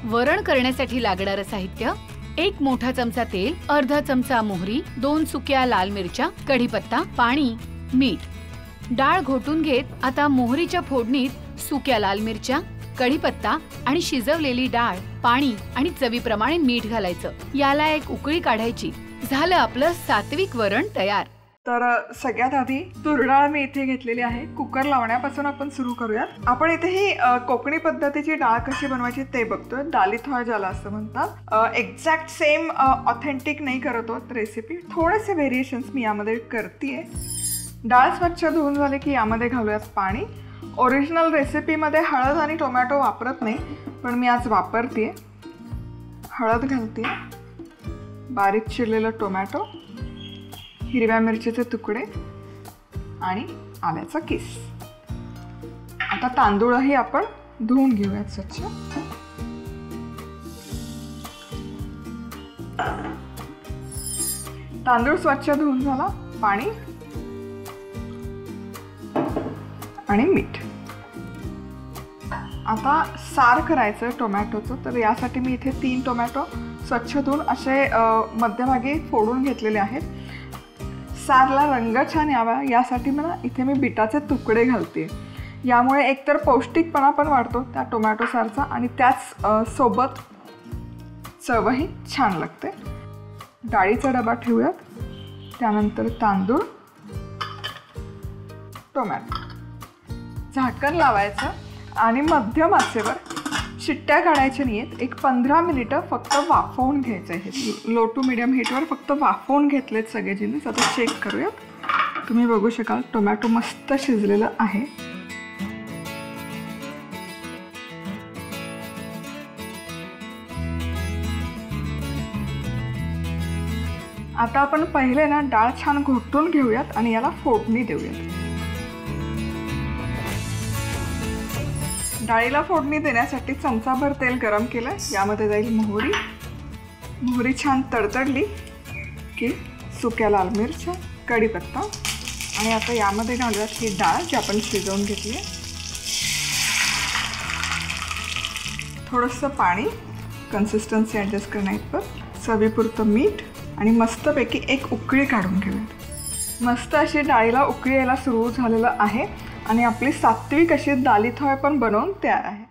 वरण करण्यासाठी लागणारं साहित्य: 1 मोठा चमचा तेल, अर्धा चमचा मोहरी, 2 सुक्या लाल मिरच्या, कढीपत्ता, पाणी, मीठ। डाळ घोटून घेत आता मोहरीच्या फोडणीत सुक्या लाल मिरच्या, कढीपत्ता आणि शिजवलेली डाळ, पाणी आणि चवीप्रमाणे मीठ घालायचं। याला एक उकळी काढायची। झालं आपलं सात्विक वरण तयार। तर सगळ्यात आधी तूर डाळ मी इथे घेतलेली आहे। कुकर लावण्यापासून आपण सुरू करूयात। आपण इथे ही कोकणी पद्धतीची डाळ कशी बनवायची ते बघतोय। दालीथोळ ज्याला असं म्हणतात। एक्झॅक्ट सेम ऑथेंटिक नाही करत आहोत रेसिपी, थोडेसे व्हेरिएशन्स मी यामध्ये करतेय। डाळ स्वच्छ धुवून झाले की यामध्ये घालूयात पाणी। ओरिजिनल रेसिपीमध्ये हळद आणि टोमॅटो वापरत नाही, पण मी आज वापरते। हळद घालते, बारीक चिरलेलं टोमॅटो, हिरव्या मिरचीचे तुकडे आणि आल्याचा किस। आता तांदूळही आपण धुवून घेऊयात स्वच्छ। तांदूळ स्वच्छ धुवून झाला, पाणी आणि मीठ। आता सार करायचं टोमॅटोचं, तर यासाठी मी इथे 3 टोमॅटो स्वच्छ धुवून असे मध्यभागी फोडून घेतलेले आहेत। सारला रंग छान यावा यासाठी मला इथे मी बीटाचे तुकडे घालते। यामुळे एकतर पौष्टिकपणा पण वाढतो त्या टोमॅटो सारचा आणि त्याच सोबत चवही छान लागते। डाळीचा डबा ठेवूयात, त्यानंतर तांदूळ, टोमॅटो, झाकण लावायचं आणि मध्यम आचेवर शिट्ट्या काढायच्या नाहीत। एक 15 मिनिटं फक्त वाफवून घ्यायचं आहे। लो टू मिडियम हीटवर फक्त वाफवून घेतलेत सगळे जिन्नस। आता चेक करूयात। तुम्ही बघू शकाल टोमॅटो मस्त शिजलेलं आहे। आता आपण पहिले ना डाळ छान घोटून घेऊयात आणि याला फोडणी देऊयात। डाळीला फोडणी देण्यासाठी चमचाभर तेल गरम केलं, यामध्ये जाईल मोहरी। मोहरी छान तडतडली की सुक्या लाल मिरच्या, कढीपत्ता आणि आता यामध्ये घालूयात ही डाळ जी आपण शिजवून घेतली आहे। थोडंसं पाणी कन्सिस्टन्सी ॲडजस्ट करण्याइतपत, चवीपुरतं मीठ आणि मस्तपैकी एक उकळी काढून घेऊयात। मस्त अशी डाळीला उकळी यायला सुरू झालेलं आहे आणि आपली सात्विक अशी दालीथोळ पण बनवून तयार आहे।